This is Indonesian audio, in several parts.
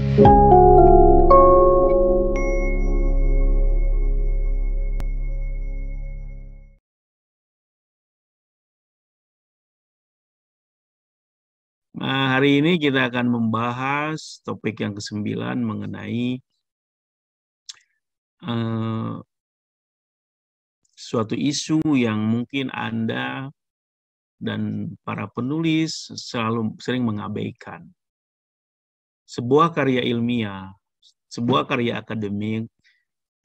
Nah, hari ini kita akan membahas topik yang ke-9 mengenai suatu isu yang mungkin Anda dan para penulis sering mengabaikan. Sebuah karya ilmiah, sebuah karya akademik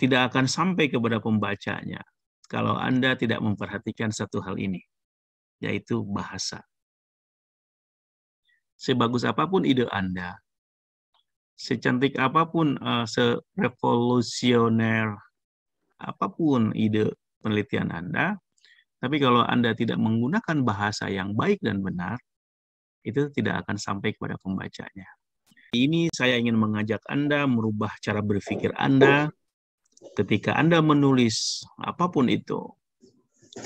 tidak akan sampai kepada pembacanya kalau Anda tidak memperhatikan satu hal ini, yaitu bahasa. Sebagus apapun ide Anda, secantik apapun, serevolusioner apapun ide penelitian Anda, tapi kalau Anda tidak menggunakan bahasa yang baik dan benar, itu tidak akan sampai kepada pembacanya. Ini saya ingin mengajak Anda merubah cara berpikir Anda ketika Anda menulis apapun itu.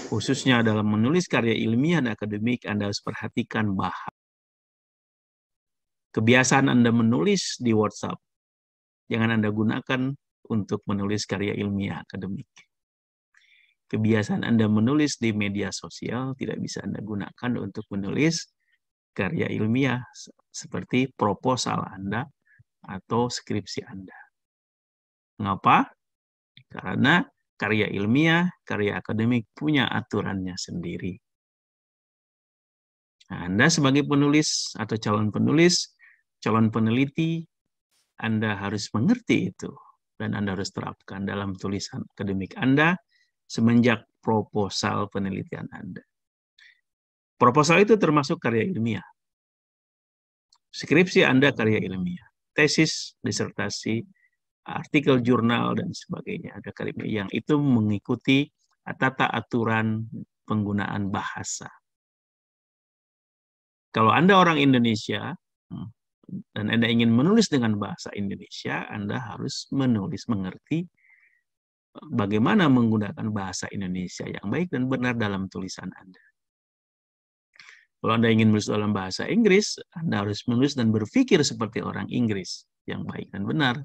Khususnya dalam menulis karya ilmiah dan akademik, Anda harus perhatikan bahasa. Kebiasaan Anda menulis di WhatsApp, jangan Anda gunakan untuk menulis karya ilmiah akademik. Kebiasaan Anda menulis di media sosial tidak bisa Anda gunakan untuk menulis karya ilmiah seperti proposal Anda atau skripsi Anda. Mengapa? Karena karya ilmiah, karya akademik punya aturannya sendiri. Nah, Anda sebagai penulis atau calon penulis, calon peneliti, Anda harus mengerti itu. Dan Anda harus terapkan dalam tulisan akademik Anda semenjak proposal penelitian Anda. Proposal itu termasuk karya ilmiah. Skripsi Anda karya ilmiah. Tesis, disertasi, artikel jurnal, dan sebagainya. Ada karya yang itu mengikuti tata aturan penggunaan bahasa. Kalau Anda orang Indonesia, dan Anda ingin menulis dengan bahasa Indonesia, Anda harus mengerti bagaimana menggunakan bahasa Indonesia yang baik dan benar dalam tulisan Anda. Kalau Anda ingin menulis dalam bahasa Inggris, Anda harus menulis dan berpikir seperti orang Inggris yang baik dan benar.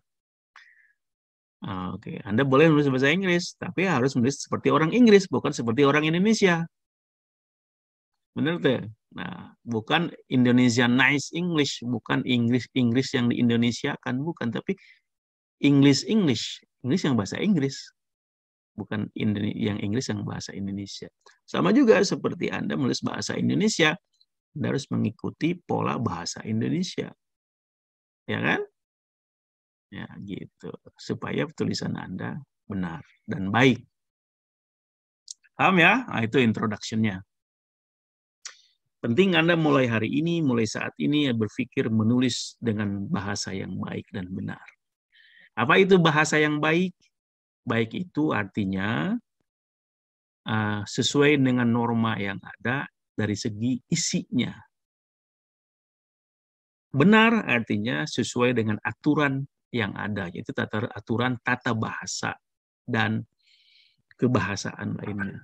Oke, Anda boleh menulis bahasa Inggris, tapi harus menulis seperti orang Inggris, bukan seperti orang Indonesia. Benar tuh? Nah, bukan Indonesia nice English, bukan Inggris yang di Indonesia kan, bukan, tapi English yang bahasa Inggris, bukan yang Inggris yang bahasa Indonesia. Sama juga seperti Anda menulis bahasa Indonesia, Anda harus mengikuti pola bahasa Indonesia, ya kan? Ya gitu, supaya tulisan Anda benar dan baik. Paham ya? Nah, itu introduction-nya. Penting Anda mulai hari ini, mulai saat ini berpikir menulis dengan bahasa yang baik dan benar. Apa itu bahasa yang baik? Baik itu artinya sesuai dengan norma yang ada dari segi isinya. Benar artinya sesuai dengan aturan yang ada, yaitu aturan tata bahasa dan kebahasaan lainnya.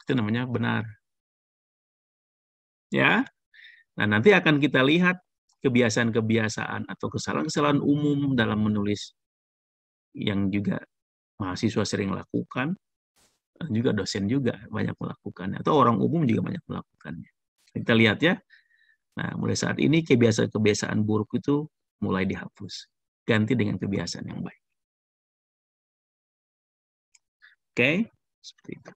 Itu namanya benar. Ya. Nah, nanti akan kita lihat kebiasaan-kebiasaan atau kesalahan-kesalahan umum dalam menulis yang juga mahasiswa sering lakukan, dan juga dosen juga banyak melakukannya, atau orang umum juga banyak melakukannya. Kita lihat ya. Nah, mulai saat ini kebiasaan-kebiasaan buruk itu mulai dihapus. Ganti dengan kebiasaan yang baik. Oke? Seperti itu.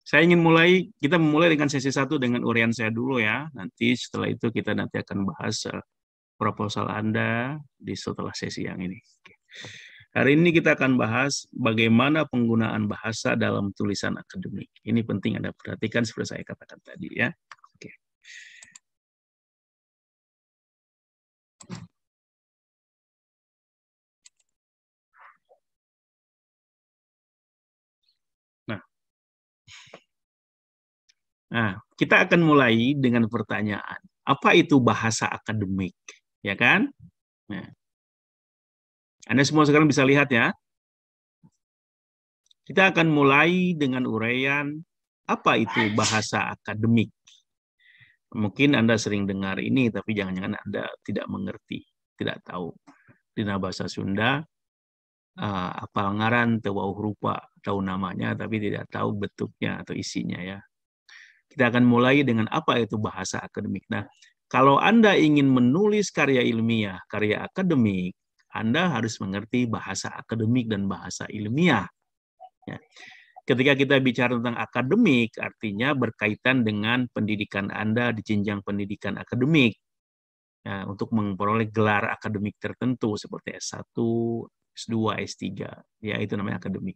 Saya ingin kita memulai dengan sesi 1 dengan uraian saya dulu ya. Nanti setelah itu kita akan bahas proposal Anda setelah sesi yang ini. Hari ini kita akan bahas bagaimana penggunaan bahasa dalam tulisan akademik. Ini penting Anda perhatikan seperti saya katakan tadi ya. Oke. Nah, kita akan mulai dengan pertanyaan, apa itu bahasa akademik? Ya kan? Nah, Anda semua sekarang bisa lihat ya. Kita akan mulai dengan uraian, apa itu bahasa akademik? Mungkin Anda sering dengar ini, tapi jangan-jangan Anda tidak mengerti, tidak tahu. Di bahasa Sunda, apal ngaran, teu rupa, tahu namanya, tapi tidak tahu bentuknya atau isinya ya. Kita akan mulai dengan apa itu bahasa akademik. Nah, kalau Anda ingin menulis karya ilmiah, karya akademik, Anda harus mengerti bahasa akademik dan bahasa ilmiah. Ya. Ketika kita bicara tentang akademik, artinya berkaitan dengan pendidikan Anda di jenjang pendidikan akademik. Ya, untuk memperoleh gelar akademik tertentu seperti S1, S2, S3. Ya, itu namanya akademik.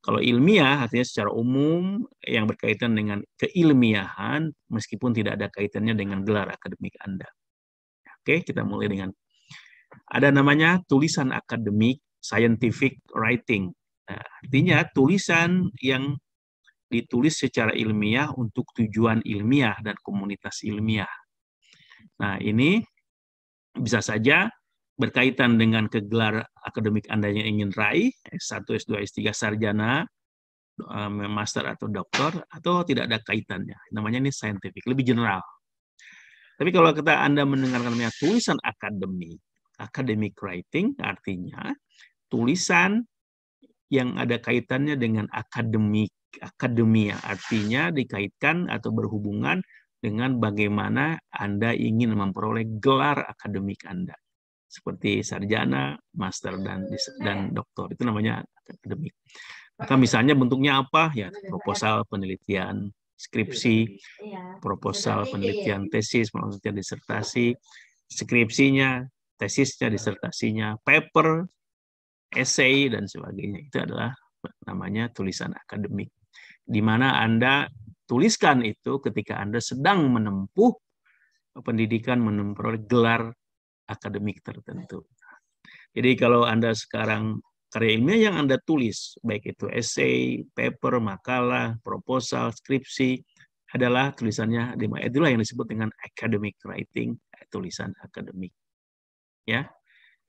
Kalau ilmiah artinya secara umum yang berkaitan dengan keilmiahan meskipun tidak ada kaitannya dengan gelar akademik Anda. Oke, kita mulai dengan ada namanya tulisan akademik, scientific writing. Nah, artinya tulisan yang ditulis secara ilmiah untuk tujuan ilmiah dan komunitas ilmiah. Nah, ini bisa saja berkaitan dengan gelar akademik Anda yang ingin raih, S1, S2, S3, sarjana, master atau doktor, atau tidak ada kaitannya. Namanya ini scientific, lebih general. Tapi kalau Anda mendengarkan namanya tulisan akademik, academic writing, artinya tulisan yang ada kaitannya dengan akademik, akademia, artinya dikaitkan atau berhubungan dengan bagaimana Anda ingin memperoleh gelar akademik Anda. Seperti sarjana, master, dan doktor. Itu namanya akademik. Maka misalnya bentuknya apa? Ya, proposal penelitian, skripsi, proposal penelitian tesis, penelitian disertasi, skripsinya, tesisnya, disertasinya, paper, essay, dan sebagainya. Itu adalah namanya tulisan akademik. Di mana Anda tuliskan itu ketika Anda sedang menempuh pendidikan, memperoleh gelar akademik tertentu. Jadi kalau Anda sekarang karya ilmiah yang Anda tulis, baik itu essay, paper, makalah, proposal, skripsi, adalah tulisannya, itulah yang disebut dengan academic writing, tulisan akademik. Ya.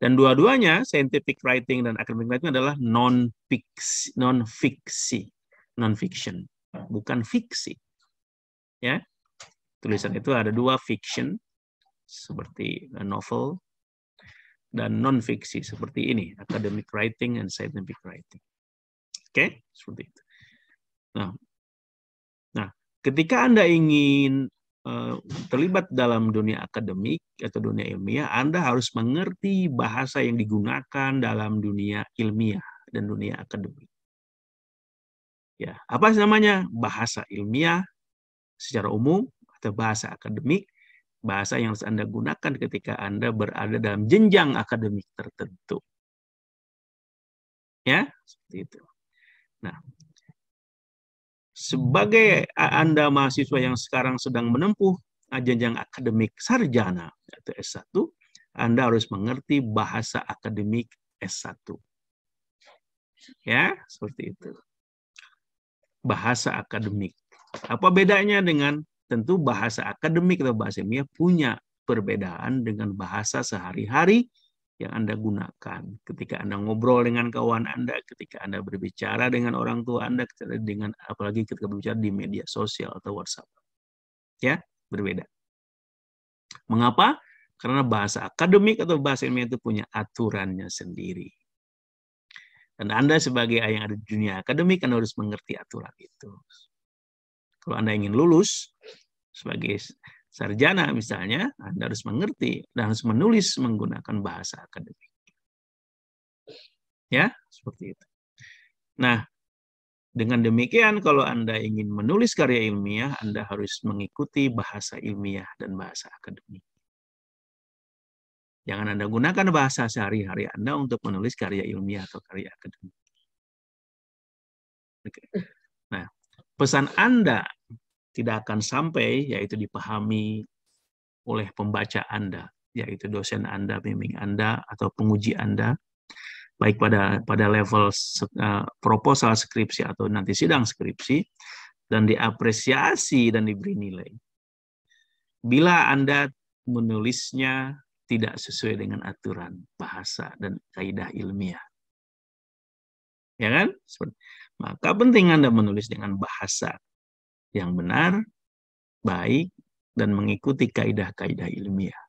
Dan dua-duanya, scientific writing dan academic writing adalah non-fiction, bukan fiksi. Ya. Tulisan itu ada dua, fiction, seperti novel, dan non-fiksi seperti ini, academic writing and scientific writing. Oke, seperti itu. Nah, ketika Anda ingin terlibat dalam dunia akademik atau dunia ilmiah, Anda harus mengerti bahasa yang digunakan dalam dunia ilmiah dan dunia akademik. Ya, apa namanya? Bahasa ilmiah secara umum atau bahasa akademik, bahasa yang harus Anda gunakan ketika Anda berada dalam jenjang akademik tertentu. Ya, seperti itu. Nah, sebagai Anda mahasiswa yang sekarang sedang menempuh jenjang akademik sarjana atau S1, Anda harus mengerti bahasa akademik S1. Ya, seperti itu. Bahasa akademik. Apa bedanya dengan, tentu bahasa akademik atau bahasa ilmiah punya perbedaan dengan bahasa sehari-hari yang Anda gunakan ketika Anda ngobrol dengan kawan Anda, ketika Anda berbicara dengan orang tua Anda, apalagi ketika berbicara di media sosial atau WhatsApp. Ya, berbeda. Mengapa? Karena bahasa akademik atau bahasa ilmiah itu punya aturannya sendiri. Dan Anda sebagai yang ada di dunia akademik, Anda harus mengerti aturan itu. Kalau Anda ingin lulus sebagai sarjana misalnya, Anda harus mengerti dan harus menulis menggunakan bahasa akademik. Ya, seperti itu. Nah, dengan demikian kalau Anda ingin menulis karya ilmiah, Anda harus mengikuti bahasa ilmiah dan bahasa akademik. Jangan Anda gunakan bahasa sehari-hari Anda untuk menulis karya ilmiah atau karya akademik. Oke. Nah, pesan Anda tidak akan sampai, yaitu dipahami oleh pembaca Anda, yaitu dosen Anda, bimbing Anda, atau penguji Anda, baik pada level proposal skripsi atau nanti sidang skripsi, dan diapresiasi dan diberi nilai. Bila Anda menulisnya tidak sesuai dengan aturan bahasa dan kaidah ilmiah. Ya kan? Maka penting Anda menulis dengan bahasa yang benar, baik, dan mengikuti kaidah-kaidah ilmiah.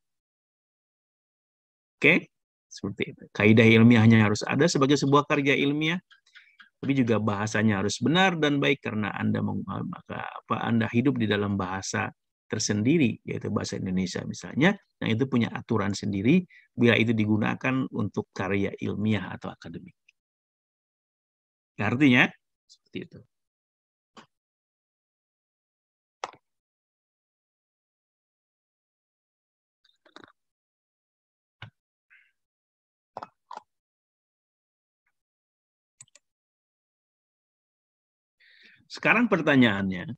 Oke? Seperti itu. Kaidah ilmiahnya harus ada sebagai sebuah karya ilmiah, tapi juga bahasanya harus benar dan baik karena Anda hidup di dalam bahasa tersendiri, yaitu bahasa Indonesia misalnya, yang itu punya aturan sendiri bila itu digunakan untuk karya ilmiah atau akademik. Artinya seperti itu. Sekarang pertanyaannya,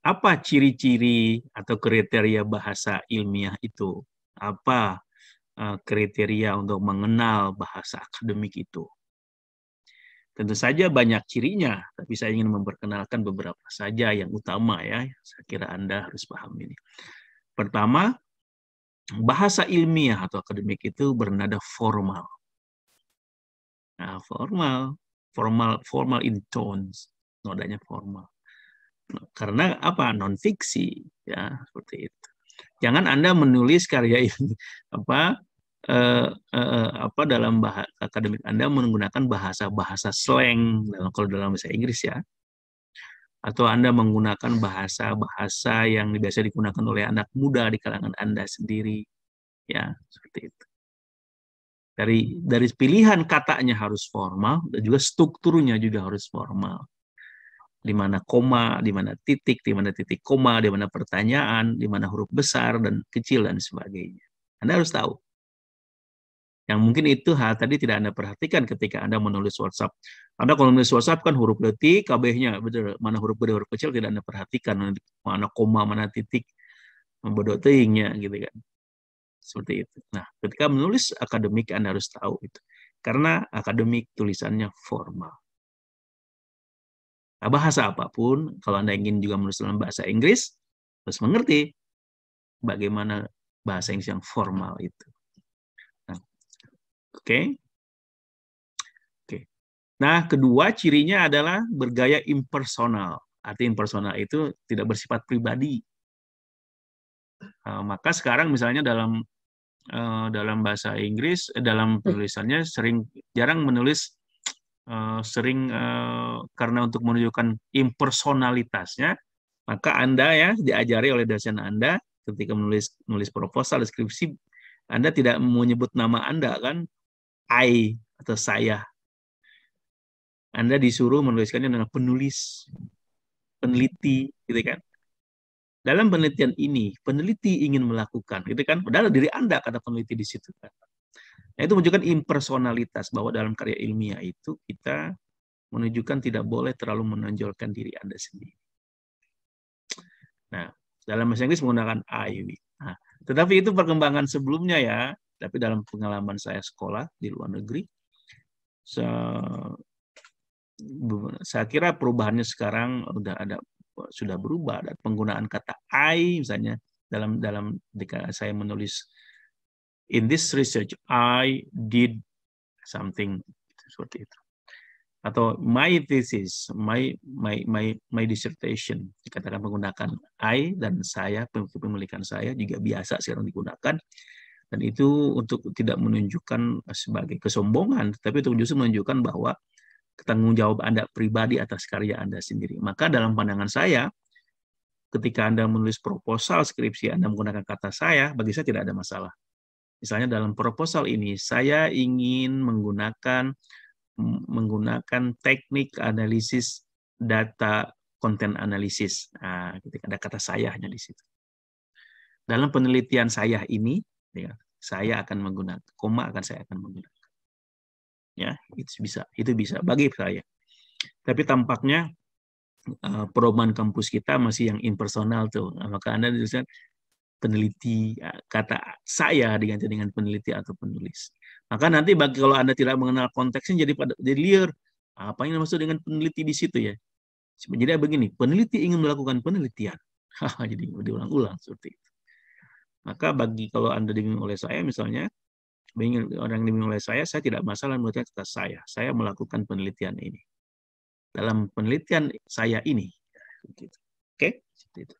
apa ciri-ciri atau kriteria bahasa ilmiah itu? Apa kriteria untuk mengenal bahasa akademik itu? Tentu saja banyak cirinya, tapi saya ingin memperkenalkan beberapa saja yang utama ya. Saya kira Anda harus paham ini. Pertama, bahasa ilmiah atau akademik itu bernada formal. Nah, formal in tones, nodanya formal. Karena apa? Non-fiksi, ya seperti itu. Jangan Anda menulis karya ini dalam bahasa akademik Anda menggunakan bahasa slang kalau dalam bahasa Inggris ya, atau Anda menggunakan bahasa yang biasa digunakan oleh anak muda di kalangan Anda sendiri, ya seperti itu. Dari pilihan katanya harus formal dan juga strukturnya juga harus formal. Di mana koma, di mana titik koma, di mana pertanyaan, di mana huruf besar dan kecil dan sebagainya. Anda harus tahu. Yang mungkin itu hal tadi tidak Anda perhatikan ketika Anda menulis WhatsApp. Anda kalau menulis WhatsApp kan huruf detik, KB-nya, betul, mana huruf gede, huruf kecil tidak Anda perhatikan, mana koma, mana titik, membodoh teingnya gitu kan. Seperti itu. Nah, ketika menulis akademik Anda harus tahu itu. Karena akademik tulisannya formal. Nah, bahasa apapun, kalau Anda ingin juga menulis dalam bahasa Inggris, harus mengerti bagaimana bahasa Inggris yang formal itu. Nah, oke. Nah, kedua cirinya adalah bergaya impersonal. Arti impersonal itu tidak bersifat pribadi. Maka sekarang misalnya dalam bahasa Inggris, dalam penulisannya jarang menulis karena untuk menunjukkan impersonalitasnya, maka Anda ya diajari oleh dosen Anda ketika menulis proposal deskripsi, Anda tidak menyebut nama Anda kan, I atau saya. Anda disuruh menuliskannya dengan penulis, peneliti, gitu kan. Dalam penelitian ini, peneliti ingin melakukan, gitu kan. Padahal diri Anda kata peneliti di situ kan. Nah, itu menunjukkan impersonalitas bahwa dalam karya ilmiah itu kita menunjukkan tidak boleh terlalu menonjolkan diri Anda sendiri. Nah, dalam bahasa Inggris menggunakan I. Nah, tetapi itu perkembangan sebelumnya ya. Tapi dalam pengalaman saya sekolah di luar negeri, saya kira perubahannya sekarang sudah berubah. Dan penggunaan kata I misalnya dalam ketika saya menulis in this research I did something seperti itu, atau my thesis, my dissertation, dikatakan menggunakan I dan saya, pemilikan saya juga biasa sekarang digunakan, dan itu untuk tidak menunjukkan sebagai kesombongan, tapi itu justru menunjukkan bahwa tanggung jawab Anda pribadi atas karya Anda sendiri. Maka dalam pandangan saya, ketika Anda menulis proposal skripsi Anda menggunakan kata saya, bagi saya tidak ada masalah. Misalnya dalam proposal ini, saya ingin menggunakan teknik analisis data konten analisis. Nah, ketika ada kata saya hanya di situ. Dalam penelitian saya ini, Ya, saya akan menggunakan, koma akan saya akan menggunakan. Ya, itu bisa bagi saya. Tapi tampaknya perubahan kampus kita masih yang impersonal tuh. Maka Anda tulisan peneliti, kata saya diganti dengan peneliti atau penulis. Maka nanti bagi kalau Anda tidak mengenal konteksnya jadi liar. Apa yang dimaksud dengan peneliti di situ ya? Jadi begini, peneliti ingin melakukan penelitian. Jadi diulang-ulang seperti itu. Maka bagi kalau Anda dibimbing oleh saya misalnya, orang yang dibimbing oleh saya tidak masalah menurut kata saya. Saya melakukan penelitian ini. Dalam penelitian saya ini. Begitu. Oke? Seperti itu.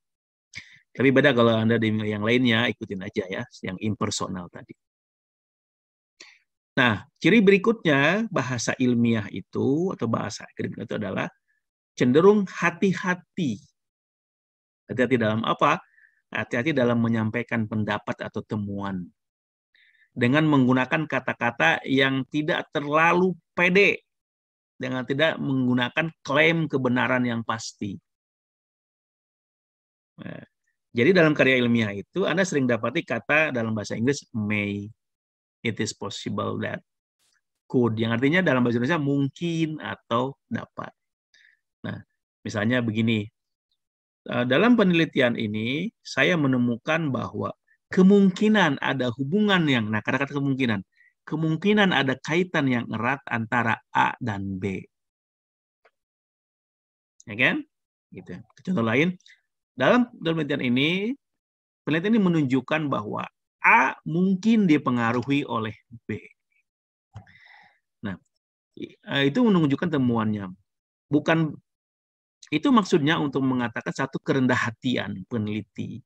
Tapi beda kalau Anda dibimbing yang lainnya, ikutin aja ya, yang impersonal tadi. Nah, ciri berikutnya bahasa ilmiah itu, atau bahasa akademik itu adalah cenderung hati-hati. Hati-hati dalam apa? Hati-hati dalam menyampaikan pendapat atau temuan. Dengan menggunakan kata-kata yang tidak terlalu pede. Dengan tidak menggunakan klaim kebenaran yang pasti. Nah, jadi dalam karya ilmiah itu, Anda sering dapati kata dalam bahasa Inggris, may, it is possible that, could. Yang artinya dalam bahasa Indonesia mungkin atau dapat. Nah, misalnya begini. Dalam penelitian ini, saya menemukan bahwa kemungkinan ada hubungan yang, nah kata-kata kemungkinan ada kaitan yang erat antara A dan B. Ya kan? Gitu. Contoh lain, dalam penelitian ini menunjukkan bahwa A mungkin dipengaruhi oleh B. Nah, itu menunjukkan temuannya. Bukan itu maksudnya untuk mengatakan satu kerendahan peneliti.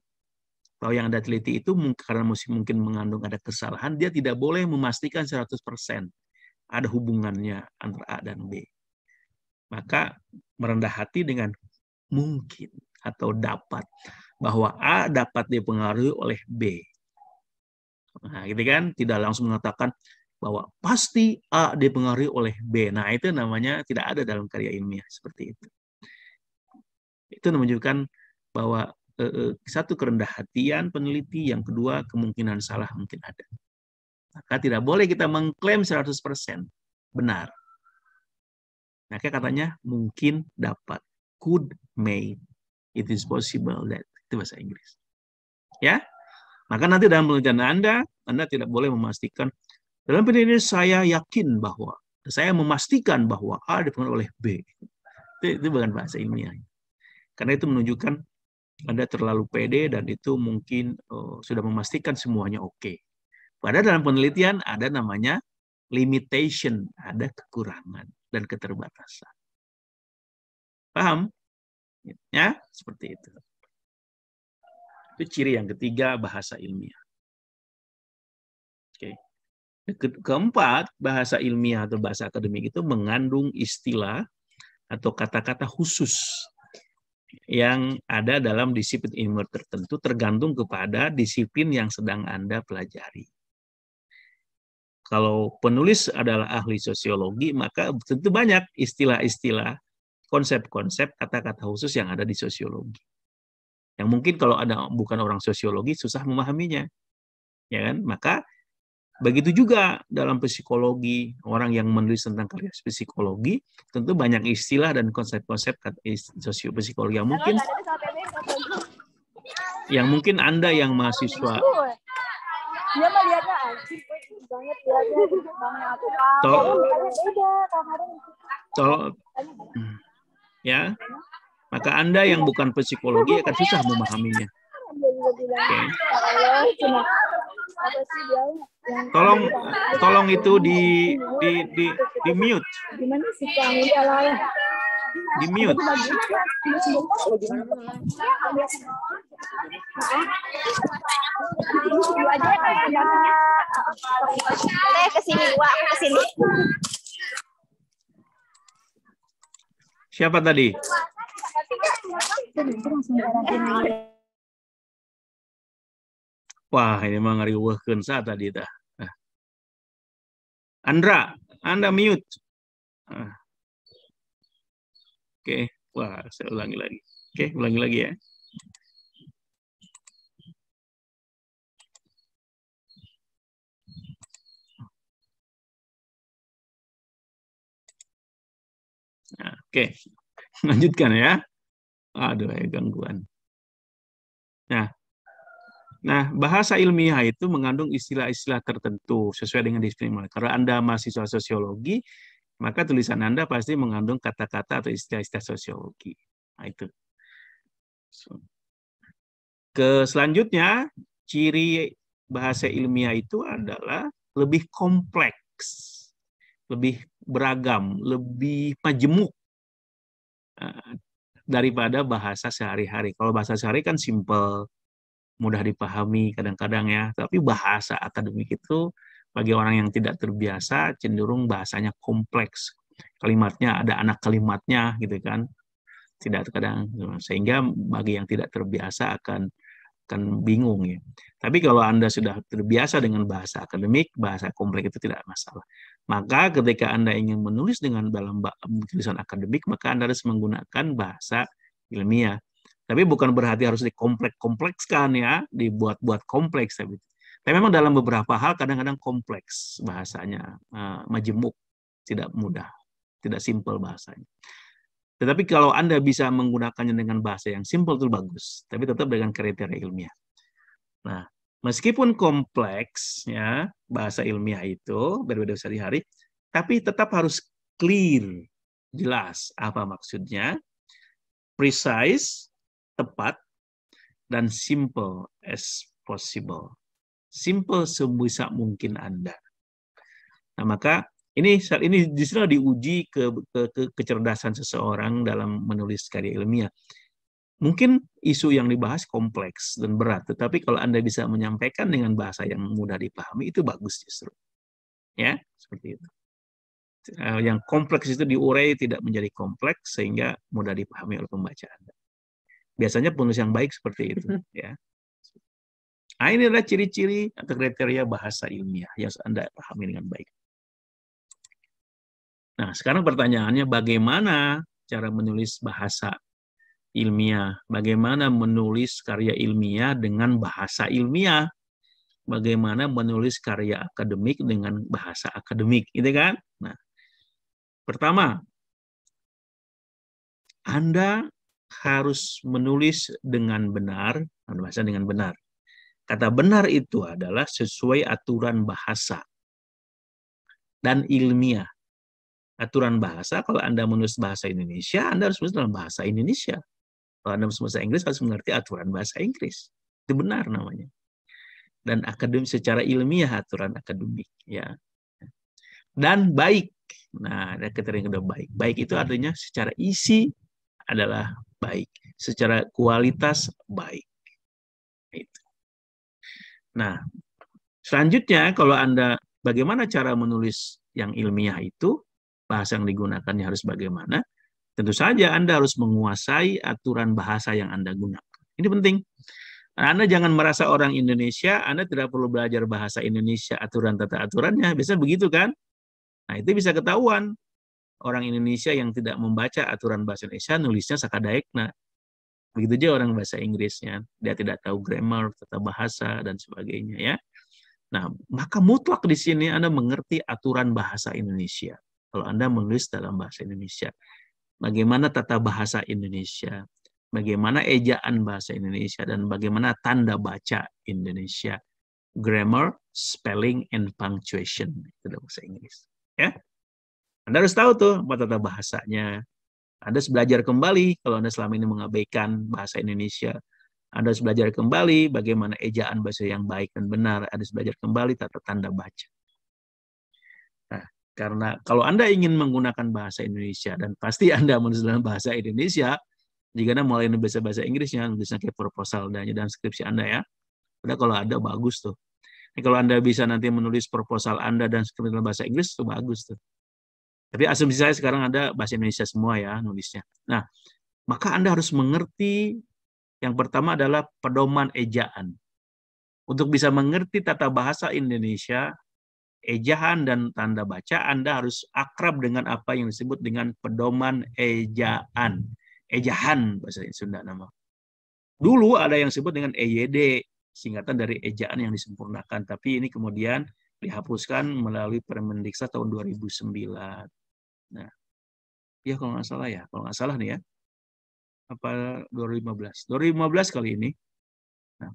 Kalau yang Anda teliti itu karena mungkin mengandung ada kesalahan, dia tidak boleh memastikan 100% ada hubungannya antara A dan B. Maka merendah hati dengan mungkin atau dapat, bahwa A dapat dipengaruhi oleh B. Nah, gitu kan? Tidak langsung mengatakan bahwa pasti A dipengaruhi oleh B. Nah, itu namanya tidak ada dalam karya ilmiah seperti itu. Itu menunjukkan bahwa satu kerendah hatian peneliti, yang kedua kemungkinan salah mungkin ada. Maka tidak boleh kita mengklaim 100% benar. Maka katanya mungkin dapat, could, may, it is possible that. Itu bahasa Inggris. Ya, maka nanti dalam penelitian Anda tidak boleh memastikan dalam penelitian saya yakin bahwa, saya memastikan bahwa A dipengaruhi oleh B. Itu bukan bahasa ilmiah. Karena itu menunjukkan Anda terlalu pede dan itu mungkin sudah memastikan semuanya oke. Padahal dalam penelitian ada namanya limitation, ada kekurangan dan keterbatasan. Paham? Ya, seperti itu. Itu ciri yang ketiga bahasa ilmiah. Oke. Keempat, bahasa ilmiah atau bahasa akademik itu mengandung istilah atau kata-kata khusus yang ada dalam disiplin ilmu tertentu tergantung kepada disiplin yang sedang Anda pelajari. Kalau penulis adalah ahli sosiologi, maka tentu banyak istilah-istilah, konsep-konsep, kata-kata khusus yang ada di sosiologi. Yang mungkin kalau ada bukan orang sosiologi susah memahaminya. Ya kan? Maka begitu juga dalam psikologi, orang yang menulis tentang karya psikologi, tentu banyak istilah dan konsep-konsep psikologi yang mungkin Anda yang mahasiswa dia mah lihatnya anjing banget ya, maka Anda yang bukan psikologi akan susah memahaminya. Okay. Tolong itu di mute. Gimana sih kamu di mute. Saya kesini, Wak, kesini. Siapa tadi? Wah, ini mah ngariweuhkeun sa tadi tah. Andra, Anda mute. Oke, wah, saya ulangi lagi. Oke, ulangi lagi ya. Nah, oke, lanjutkan ya. Aduh, gangguan. Nah, bahasa ilmiah itu mengandung istilah-istilah tertentu sesuai dengan disiplin. Kalau Anda mahasiswa sosiologi, maka tulisan Anda pasti mengandung kata-kata atau istilah-istilah sosiologi. Nah, itu. Selanjutnya, ciri bahasa ilmiah itu adalah lebih kompleks, lebih beragam, lebih majemuk daripada bahasa sehari-hari. Kalau bahasa sehari kan simple, mudah dipahami kadang-kadang ya. Tapi bahasa akademik itu bagi orang yang tidak terbiasa cenderung bahasanya kompleks. Kalimatnya ada anak kalimatnya gitu kan. Tidak kadang sehingga bagi yang tidak terbiasa akan bingung ya. Tapi kalau Anda sudah terbiasa dengan bahasa akademik, bahasa kompleks itu tidak masalah. Maka ketika Anda ingin menulis dalam tulisan akademik, maka Anda harus menggunakan bahasa ilmiah. Tapi bukan berarti harus dikompleks-komplekskan ya, dibuat-buat kompleks. Tapi memang dalam beberapa hal kadang-kadang kompleks bahasanya, majemuk, tidak mudah, tidak simpel bahasanya. Tetapi kalau Anda bisa menggunakannya dengan bahasa yang simpel itu bagus, tapi tetap dengan kriteria ilmiah. Nah, meskipun kompleks ya bahasa ilmiah itu berbeda sehari-hari, tapi tetap harus clear, jelas apa maksudnya, precise, tepat, dan simple as possible. Simple sebisa mungkin Anda. Nah, maka ini disitulah diuji kecerdasan seseorang dalam menulis karya ilmiah. Mungkin isu yang dibahas kompleks dan berat, tetapi kalau Anda bisa menyampaikan dengan bahasa yang mudah dipahami, itu bagus justru. Ya, seperti itu. Yang kompleks itu diurai tidak menjadi kompleks sehingga mudah dipahami oleh pembaca Anda. Biasanya penulis yang baik seperti itu. Ya. Nah, ini adalah ciri-ciri atau kriteria bahasa ilmiah yang Anda pahami dengan baik. Nah, sekarang pertanyaannya bagaimana cara menulis bahasa ilmiah? Bagaimana menulis karya ilmiah dengan bahasa ilmiah? Bagaimana menulis karya akademik dengan bahasa akademik, gitu kan? Nah, pertama, Anda harus menulis dengan benar, bahasa dengan benar. Kata benar itu adalah sesuai aturan bahasa dan ilmiah. Aturan bahasa, kalau Anda menulis bahasa Indonesia, Anda harus menulis dalam bahasa Indonesia. Kalau Anda menulis bahasa Inggris, harus mengerti aturan bahasa Inggris. Itu benar namanya. Dan akademik secara ilmiah, aturan akademik. Ya. Dan baik. Nah, ada kriteria yang kedua, baik. Baik itu artinya secara isi adalah baik. Secara kualitas, baik. Itu. Nah, selanjutnya kalau Anda, bagaimana cara menulis yang ilmiah itu, bahasa yang digunakannya harus bagaimana, tentu saja Anda harus menguasai aturan bahasa yang Anda gunakan. Ini penting. Anda jangan merasa orang Indonesia, Anda tidak perlu belajar bahasa Indonesia, aturan tata aturannya, biasanya begitu kan? Nah, itu bisa ketahuan. Orang Indonesia yang tidak membaca aturan bahasa Indonesia, nulisnya sakadaekna. Begitu aja orang bahasa Inggrisnya, dia tidak tahu grammar, tata bahasa, dan sebagainya ya. Nah, maka mutlak di sini Anda mengerti aturan bahasa Indonesia. Kalau Anda menulis dalam bahasa Indonesia, bagaimana tata bahasa Indonesia, bagaimana ejaan bahasa Indonesia, dan bagaimana tanda baca Indonesia, grammar, spelling, and punctuation, itu dalam bahasa Inggris. Ya, Anda harus tahu tuh apa tata bahasanya. Anda harus belajar kembali kalau Anda selama ini mengabaikan bahasa Indonesia. Anda harus belajar kembali bagaimana ejaan bahasa yang baik dan benar. Anda harus belajar kembali tata tanda baca. Nah, karena kalau Anda ingin menggunakan bahasa Indonesia, dan pasti Anda menulis dalam bahasa Indonesia, jika Anda mulai nulis bahasa Inggrisnya, nulisnya kayak proposal dan skripsi Anda ya. Udah kalau ada bagus tuh. Nah, kalau Anda bisa nanti menulis proposal Anda dan skripsi dalam bahasa Inggris, itu bagus tuh. Tapi asumsi saya sekarang ada bahasa Indonesia semua ya nulisnya. Nah, maka Anda harus mengerti yang pertama adalah pedoman ejaan. Untuk bisa mengerti tata bahasa Indonesia, ejaan dan tanda baca, Anda harus akrab dengan apa yang disebut dengan pedoman ejaan. Ejahan bahasa Sunda nama. Dulu ada yang disebut dengan EYD, singkatan dari ejaan yang disempurnakan. Tapi ini kemudian dihapuskan melalui Permendiksa tahun 2009. Nah, Ya kalau nggak salah ya, kalau nggak salah nih ya, apa 2015, 2015 kali ini. Nah,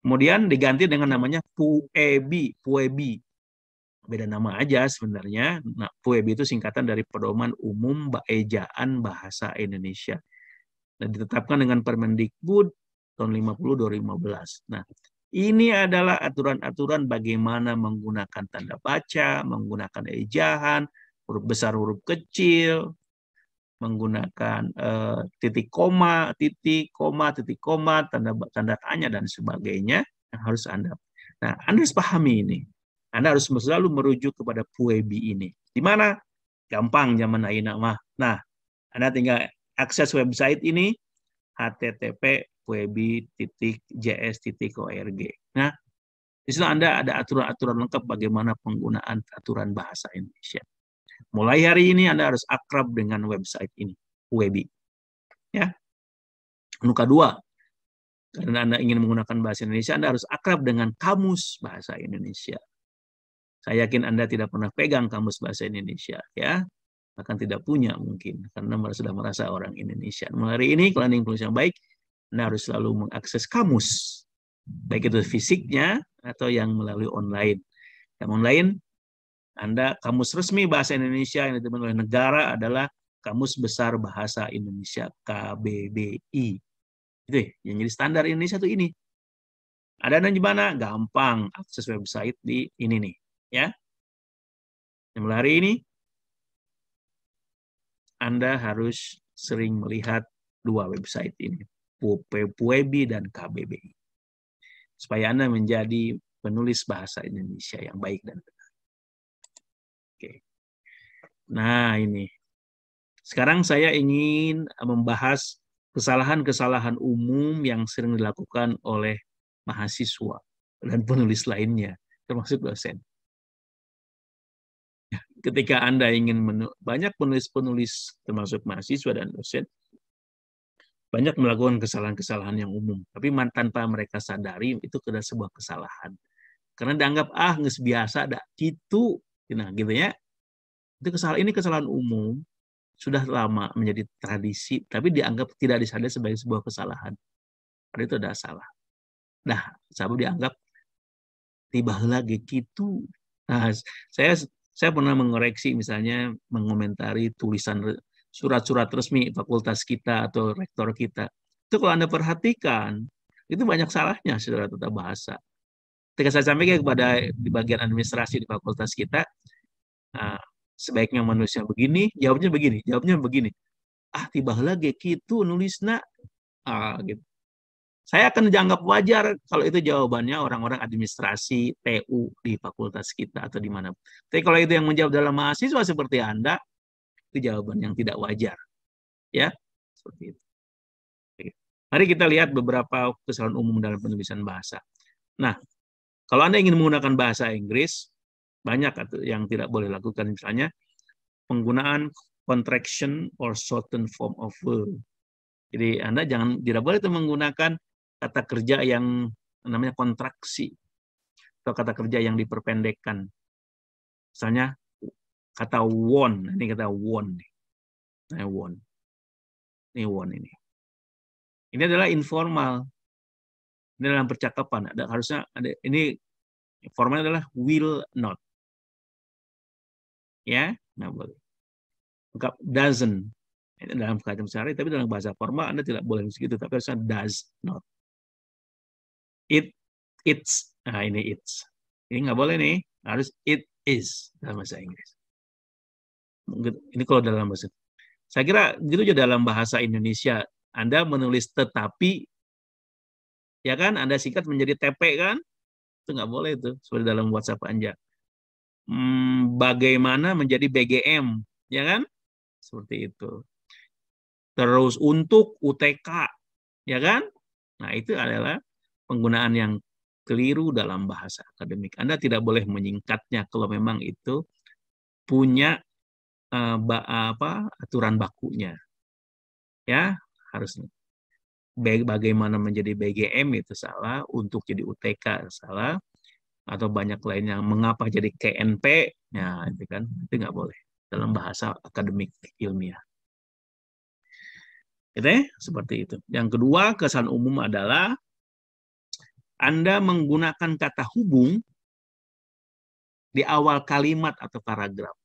kemudian diganti dengan namanya PUEBI, PUEBI. Beda nama aja sebenarnya. Nah, PUEBI itu singkatan dari Pedoman Umum Ejaan Bahasa Indonesia. Dan ditetapkan dengan Permendikbud tahun 50 2015. Nah, ini adalah aturan-aturan bagaimana menggunakan tanda baca, menggunakan ejahan, huruf besar, huruf kecil, menggunakan titik koma, tanda tanya dan sebagainya yang harus Anda. Nah, Anda harus pahami ini. Anda harus selalu merujuk kepada PUEBI ini. Di mana? Gampang zaman Aina mah. Nah, Anda tinggal akses website ini http://puebi.js.org. Nah, di situ Anda ada aturan-aturan lengkap bagaimana penggunaan aturan bahasa Indonesia. Mulai hari ini Anda harus akrab dengan website ini, PUEBI. Ya. Yang kedua, karena Anda ingin menggunakan bahasa Indonesia, Anda harus akrab dengan kamus bahasa Indonesia. Saya yakin Anda tidak pernah pegang kamus bahasa Indonesia, ya. Bahkan tidak punya mungkin, karena sudah merasa orang Indonesia. Mulai hari ini, kalau Anda ingin tulis yang baik, Anda harus selalu mengakses kamus. Baik itu fisiknya, atau yang melalui online. Yang online, Anda kamus resmi bahasa Indonesia yang ditemukan oleh negara adalah Kamus Besar Bahasa Indonesia KBBI. Itu yang jadi standar Indonesia tuh ini. Ada di mana? Gampang akses website di ini nih, ya. Yang mulai hari ini Anda harus sering melihat dua website ini, PUEBI dan KBBI. Supaya Anda menjadi penulis bahasa Indonesia yang baik dan benar. Oke. Nah, ini. Sekarang saya ingin membahas kesalahan-kesalahan umum yang sering dilakukan oleh mahasiswa dan penulis lainnya, termasuk dosen. Ketika Anda ingin banyak penulis-penulis termasuk mahasiswa dan dosen banyak melakukan kesalahan-kesalahan yang umum, tapi tanpa mereka sadari itu adalah sebuah kesalahan. Karena dianggap nggak biasa ada gitu. Nah, gitu ya. Ini kesalahan umum sudah lama menjadi tradisi, tapi dianggap tidak disadari sebagai sebuah kesalahan. Padahal itu adalah salah. Nah, sahabat dianggap tiba lagi gitu. Nah, saya pernah mengoreksi misalnya mengomentari tulisan surat-surat resmi fakultas kita atau rektor kita. Itu kalau Anda perhatikan, itu banyak salahnya saudara tata bahasa. Ketika saya sampaikan kepada di bagian administrasi di fakultas kita, sebaiknya manusia begini, jawabnya begini. Tiba lagi gitu nulisnya, gitu. Saya akan dianggap wajar kalau itu jawabannya orang-orang administrasi TU di fakultas kita atau di mana. Tapi kalau itu yang menjawab dalam mahasiswa seperti Anda, itu jawaban yang tidak wajar. Ya, seperti itu. Mari kita lihat beberapa kesalahan umum dalam penulisan bahasa. Nah, kalau Anda ingin menggunakan bahasa Inggris, banyak yang tidak boleh lakukan. Misalnya, penggunaan contraction or shortened form of verb. Jadi Anda tidak boleh menggunakan kata kerja yang namanya kontraksi atau kata kerja yang diperpendekkan. Misalnya kata won, ini kata won. Nah, won. Ini won ini. Ini adalah informal. Ini dalam percakapan. Harusnya ada ini formal adalah will not. Ya, nah boleh. Doesn't. Ini dalam kata sehari, tapi dalam bahasa formal Anda tidak boleh begitu, tapi harusnya does not. It's. Nah, ini it's. Ini nggak boleh nih. Harus it is dalam bahasa Inggris. Ini kalau dalam bahasa. Saya kira gitu aja dalam bahasa Indonesia. Anda menulis tetapi, ya kan? Anda singkat menjadi TP kan? Itu nggak boleh itu. Seperti dalam WhatsApp Anda. Bagaimana menjadi BGM, ya kan? Seperti itu. Terus untuk UTK, ya kan? Nah, itu adalah penggunaan yang keliru dalam bahasa akademik. Anda tidak boleh menyingkatnya kalau memang itu punya aturan bakunya. Ya, harusnya. Bagaimana menjadi BGM itu salah, untuk jadi UTK salah, atau banyak lainnya. Mengapa jadi KNP? Ya, itu kan itu nggak boleh dalam bahasa akademik ilmiah. Gitu ya? Seperti itu. Yang kedua, kesan umum adalah Anda menggunakan kata hubung di awal kalimat atau paragraf.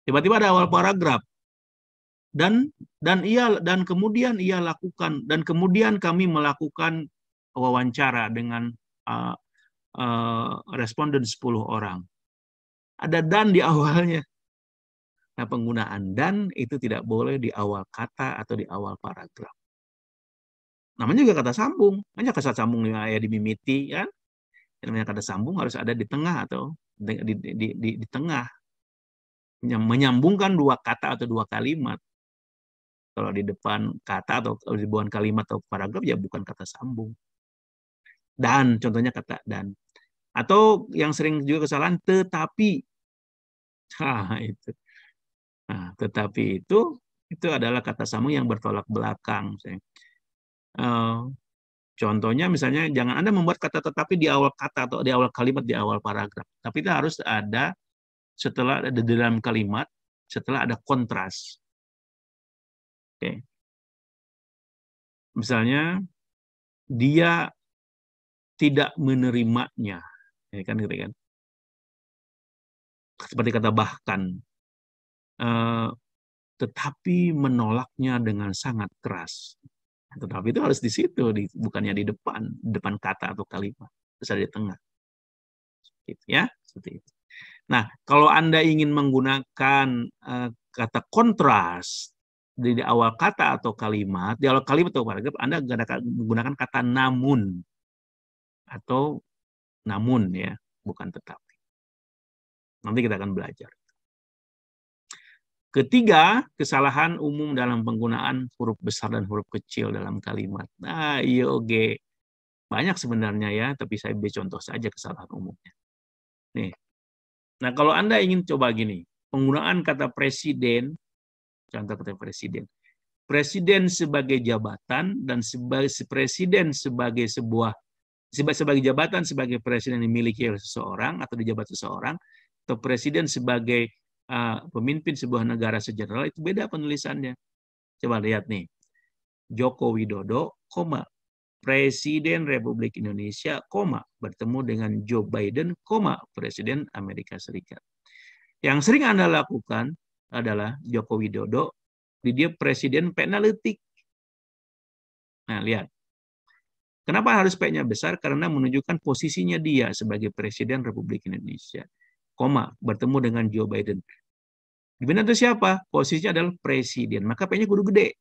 Tiba-tiba ada awal paragraf dan kemudian ia lakukan dan kemudian kami melakukan wawancara dengan responden 10 orang. Ada dan di awalnya. Nah, penggunaan dan itu tidak boleh di awal kata atau di awal paragraf. Namanya juga kata sambung. Hanya kata sambung yang ada di mimiti, kan? Yang namanya kata sambung harus ada di tengah atau di tengah. Menyambungkan dua kata atau dua kalimat. Kalau di depan kata atau di depan kalimat atau paragraf ya bukan kata sambung. Dan, contohnya kata dan. Atau yang sering juga kesalahan, tetapi. Nah, itu. Nah, tetapi itu adalah kata sambung yang bertolak belakang. Contohnya misalnya jangan Anda membuat kata tetapi di awal kata atau di awal kalimat, di awal paragraf. Tapi itu harus ada setelah ada di dalam kalimat, setelah ada kontras. Oke. Misalnya dia tidak menerimanya, ya kan gitu kan. Seperti kata bahkan. Tetapi menolaknya dengan sangat keras. Tetapi itu harus di situ, bukannya di depan kata atau kalimat, terus ada di tengah. Gitu ya, seperti itu. Nah, kalau Anda ingin menggunakan kata kontras di awal kata atau kalimat, di awal kalimat atau paragraf, Anda menggunakan kata namun atau namun ya, bukan tetapi. Nanti kita akan belajar. Ketiga, kesalahan umum dalam penggunaan huruf besar dan huruf kecil dalam kalimat. Nah, iya oke. Banyak sebenarnya ya, tapi saya beri contoh saja kesalahan umumnya. Nih. Nah, kalau Anda ingin coba gini, penggunaan kata presiden, contoh kata presiden. Presiden sebagai jabatan dan presiden sebagai sebagai jabatan sebagai presiden yang dimiliki oleh seseorang atau dijabat seseorang, atau presiden sebagai pemimpin sebuah negara secara itu beda penulisannya. Coba lihat nih. Joko Widodo, Presiden Republik Indonesia, bertemu dengan Joe Biden, Presiden Amerika Serikat. Yang sering Anda lakukan adalah Joko Widodo, dia presiden penaletik. Nah, lihat. Kenapa harus P-nya besar? Karena menunjukkan posisinya dia sebagai Presiden Republik Indonesia. Bertemu dengan Joe Biden. Di mana itu siapa? Posisinya adalah presiden. Maka P-nya kudu gede.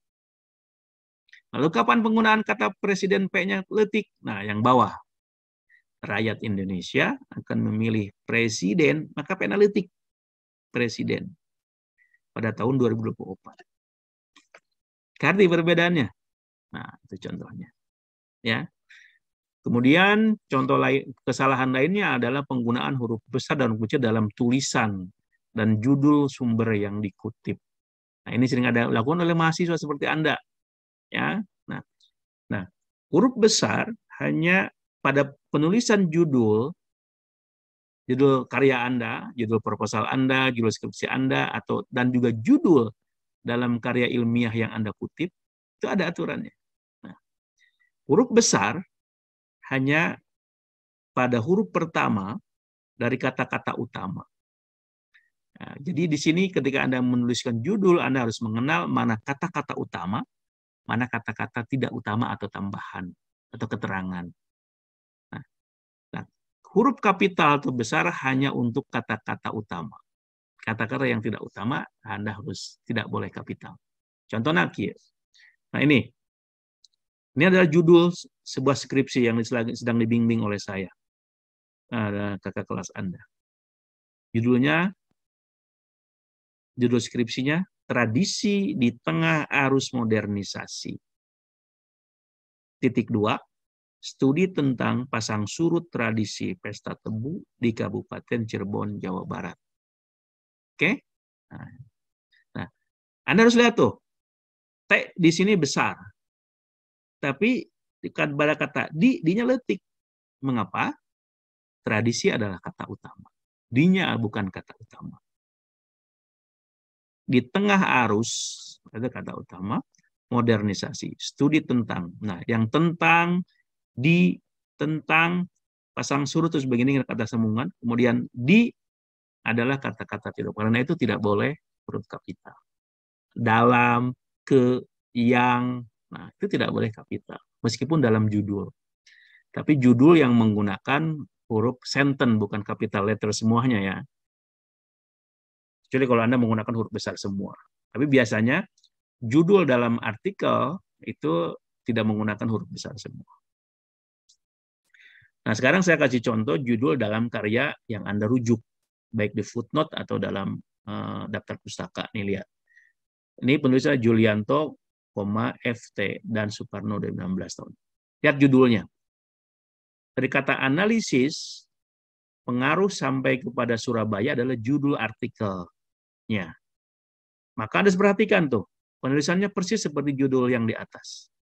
Lalu kapan penggunaan kata presiden P-nya letik? Nah, yang bawah. Rakyat Indonesia akan memilih presiden, maka P-nya letik. Presiden. Pada tahun 2024. Karena perbedaannya. Nah, itu contohnya. Ya. Kemudian contoh lain, kesalahan lainnya adalah penggunaan huruf besar dan huruf kecil dalam tulisan dan judul sumber yang dikutip. Nah, ini sering ada dilakukan oleh mahasiswa seperti Anda. Ya. Nah, huruf besar hanya pada penulisan judul karya Anda, judul proposal Anda, judul skripsi Anda, dan juga judul dalam karya ilmiah yang Anda kutip, itu ada aturannya. Nah, huruf besar hanya pada huruf pertama dari kata-kata utama. Nah, jadi di sini ketika Anda menuliskan judul, Anda harus mengenal mana kata-kata utama, mana kata-kata tidak utama atau tambahan atau keterangan. Nah, huruf kapital atau besar hanya untuk kata-kata utama. Kata-kata yang tidak utama, Anda harus tidak boleh kapital. Contohnya, nah ini adalah judul sebuah skripsi yang sedang dibimbing oleh saya, kakak kelas Anda. Judul skripsinya, Tradisi di Tengah Arus Modernisasi. Titik 2, studi tentang pasang surut tradisi pesta tebu di Kabupaten Cirebon, Jawa Barat. Oke? Nah, Anda harus lihat tuh, T di sini besar. Tapi pada kata di-nya letik. Mengapa? Tradisi adalah kata utama. Di-nya bukan kata utama. Di tengah arus ada kata utama. modernisasi, studi tentang. Nah, yang tentang, di, tentang, pasang surut terus begini dengan kata sambungan, kemudian di adalah kata-kata tidak. Karena itu tidak boleh huruf kapital. Dalam, ke, yang, nah itu tidak boleh kapital. Meskipun dalam judul. Tapi judul yang menggunakan huruf sentence, bukan capital letter semuanya ya. Kecuali kalau Anda menggunakan huruf besar semua. Tapi biasanya judul dalam artikel itu tidak menggunakan huruf besar semua. Nah, sekarang saya kasih contoh judul dalam karya yang Anda rujuk, baik di footnote atau dalam daftar pustaka. Nih lihat. Ini penulisnya Julianto, FT, dan Soekarno dari 16 tahun. Lihat judulnya. Dari kata analisis, pengaruh sampai kepada Surabaya adalah judul artikelnya. Maka Anda harus perhatikan tuh, penulisannya persis seperti judul yang di atas.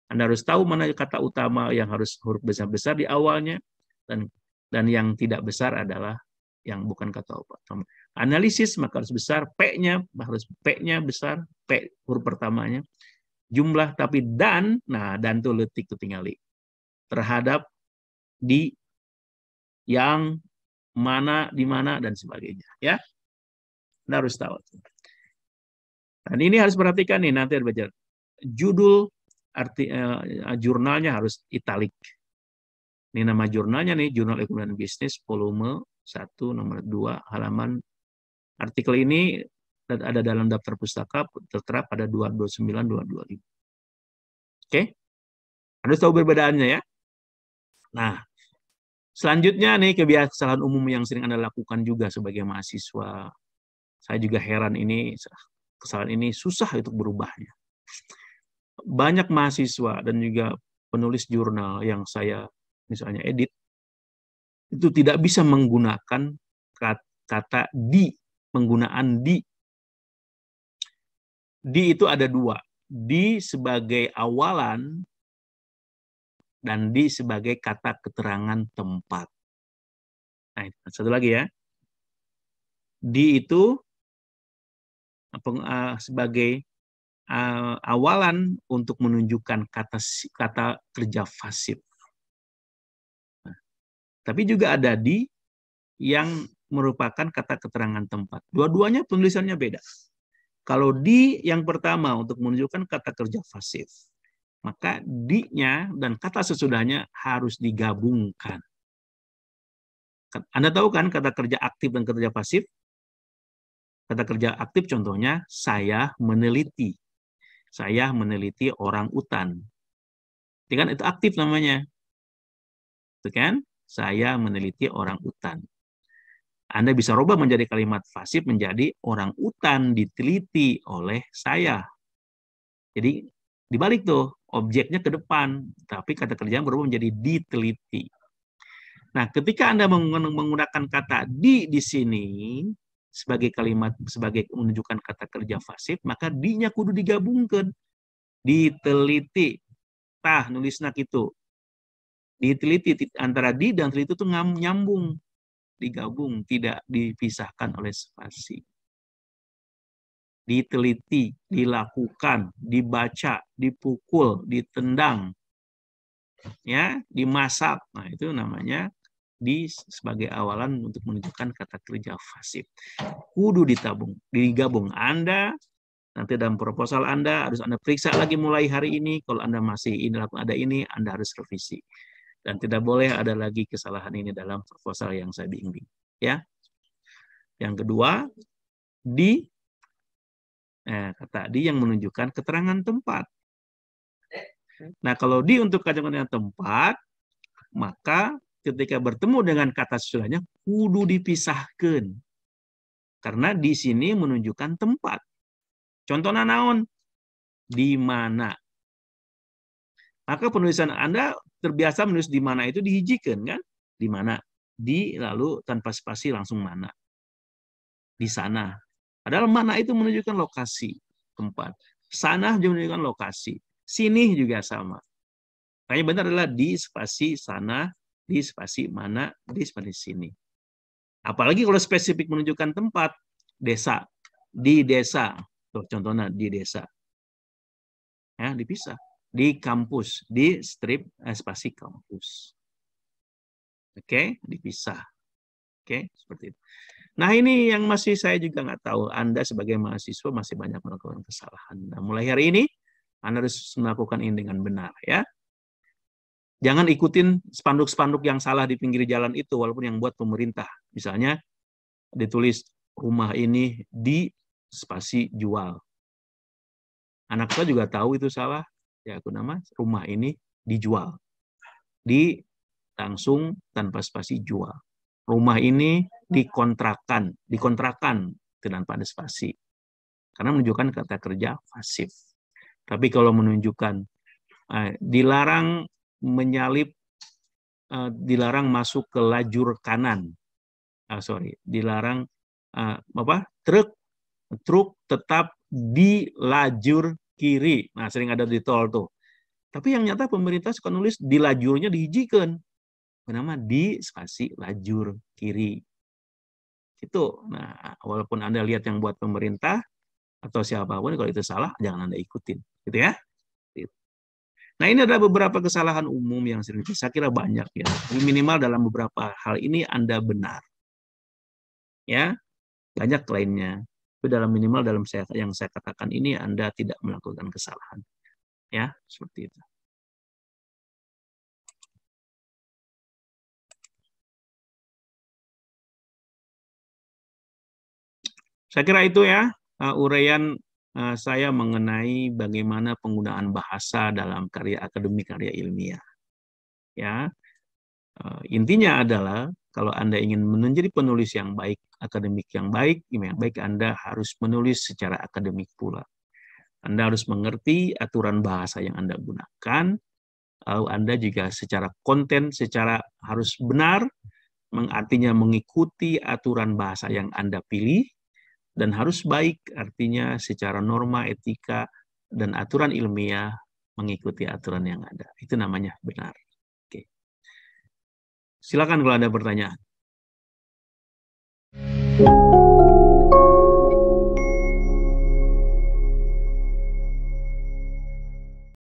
Anda harus tahu mana kata utama yang harus huruf besar-besar di awalnya, dan yang tidak besar adalah yang bukan kata utama. Analisis maka harus besar, P-nya besar, P huruf pertamanya. Jumlah tapi dan, nah dan tuh letik tuh tinggal terhadap, di, yang, mana, di mana, dan sebagainya. Ya, Anda harus tahu. Dan ini harus perhatikan nih, nanti baca judul, jurnalnya harus italik. Ini nama jurnalnya nih, Jurnal Ekonomi dan Bisnis, volume 1, nomor 2, halaman. Artikel ini ada dalam daftar pustaka, tertera pada 229-225. Oke? Harus tahu perbedaannya ya. Nah, selanjutnya nih kebiasaan umum yang sering Anda lakukan juga sebagai mahasiswa. Saya juga heran ini, kesalahan ini susah untuk berubahnya. Banyak mahasiswa dan juga penulis jurnal yang saya misalnya edit, itu tidak bisa menggunakan kata di, penggunaan di. Di itu ada dua, di sebagai awalan dan di sebagai kata keterangan tempat. Nah, satu lagi ya. Di itu sebagai awalan untuk menunjukkan kata kerja pasif. Nah, tapi juga ada di yang merupakan kata keterangan tempat. Dua-duanya penulisannya beda. Kalau di yang pertama untuk menunjukkan kata kerja pasif, maka di-nya dan kata sesudahnya harus digabungkan. Anda tahu kan kata kerja aktif dan kerja pasif? Kata kerja aktif contohnya, saya meneliti. Saya meneliti orang utan. Itu kan itu aktif namanya. Itu kan? Saya meneliti orang utan. Anda bisa rubah menjadi kalimat pasif menjadi orang utan diteliti oleh saya. Jadi dibalik tuh, objeknya ke depan, tapi kata kerjaan berubah menjadi diteliti. Nah, ketika Anda menggunakan kata di sini sebagai kalimat, sebagai menunjukkan kata kerja pasif, maka di-nya kudu digabungkan. Diteliti. Tah, nulisna gitu. Diteliti antara di dan teliti itu nyambung. Digabung, tidak dipisahkan oleh spasi. Diteliti, dilakukan, dibaca, dipukul, ditendang, ya, dimasak. Nah, itu namanya di sebagai awalan untuk menunjukkan kata kerja pasif. Kudu digabung. Anda nanti dalam proposal Anda harus Anda periksa lagi mulai hari ini. Kalau Anda masih ada ini, Anda harus revisi. Dan tidak boleh ada lagi kesalahan ini dalam proposal yang saya bimbing. Ya. Yang kedua, kata di yang menunjukkan keterangan tempat. Nah, kalau di untuk keterangan tempat, maka ketika bertemu dengan kata sesudahnya, kudu dipisahkan. Karena di sini menunjukkan tempat. Contohnya naon? Di mana. Maka penulisan Anda terbiasa menulis di mana itu dihijikan kan? Di mana? Di lalu tanpa spasi langsung mana. Di sana. Padahal mana itu menunjukkan lokasi, tempat. Sana juga menunjukkan lokasi. Sini juga sama. Makanya benar adalah di spasi sana, di spasi mana, di spasi sini. Apalagi kalau spesifik menunjukkan tempat, desa. Di desa. Tuh, contohnya di desa. Ya, dipisah. Di kampus, di strip spasi kampus. Oke, dipisah. Oke, seperti itu. Nah, ini yang masih saya juga nggak tahu. Anda sebagai mahasiswa masih banyak melakukan kesalahan. Nah, mulai hari ini, Anda harus melakukan ini dengan benar, ya. Jangan ikutin spanduk-spanduk yang salah di pinggir jalan itu, walaupun yang buat pemerintah. Misalnya, ditulis rumah ini di spasi jual. Anak saya juga tahu itu salah. Ya, aku nama rumah ini dijual. Di langsung tanpa spasi jual. Rumah ini dikontrakan tanpa ada spasi. Karena menunjukkan kata kerja pasif. Tapi kalau menunjukkan dilarang menyalip, dilarang masuk ke lajur kanan. Dilarang truk tetap di lajur kiri. Nah, sering ada di tol tuh. Tapi yang nyata pemerintah suka nulis di lajurnya dihijikan. Bernama di spasi lajur kiri. Itu. Nah, walaupun Anda lihat yang buat pemerintah atau siapapun, kalau itu salah, jangan Anda ikutin. Gitu ya. Nah, ini ada beberapa kesalahan umum yang sering saya kira banyak ya. Minimal dalam beberapa hal ini Anda benar. Ya, banyak lainnya. Tapi dalam minimal dalam yang saya katakan ini Anda tidak melakukan kesalahan. Ya, seperti itu. Saya kira itu ya uraian saya mengenai bagaimana penggunaan bahasa dalam karya akademik, karya ilmiah. Ya, intinya adalah kalau Anda ingin menjadi penulis yang baik, akademik yang baik, Anda harus menulis secara akademik pula. Anda harus mengerti aturan bahasa yang Anda gunakan. Lalu Anda juga secara konten, secara harus benar, artinya mengikuti aturan bahasa yang Anda pilih. Dan harus baik, artinya secara norma, etika, dan aturan ilmiah mengikuti aturan yang ada. Itu namanya benar. Oke. Silakan kalau ada pertanyaan.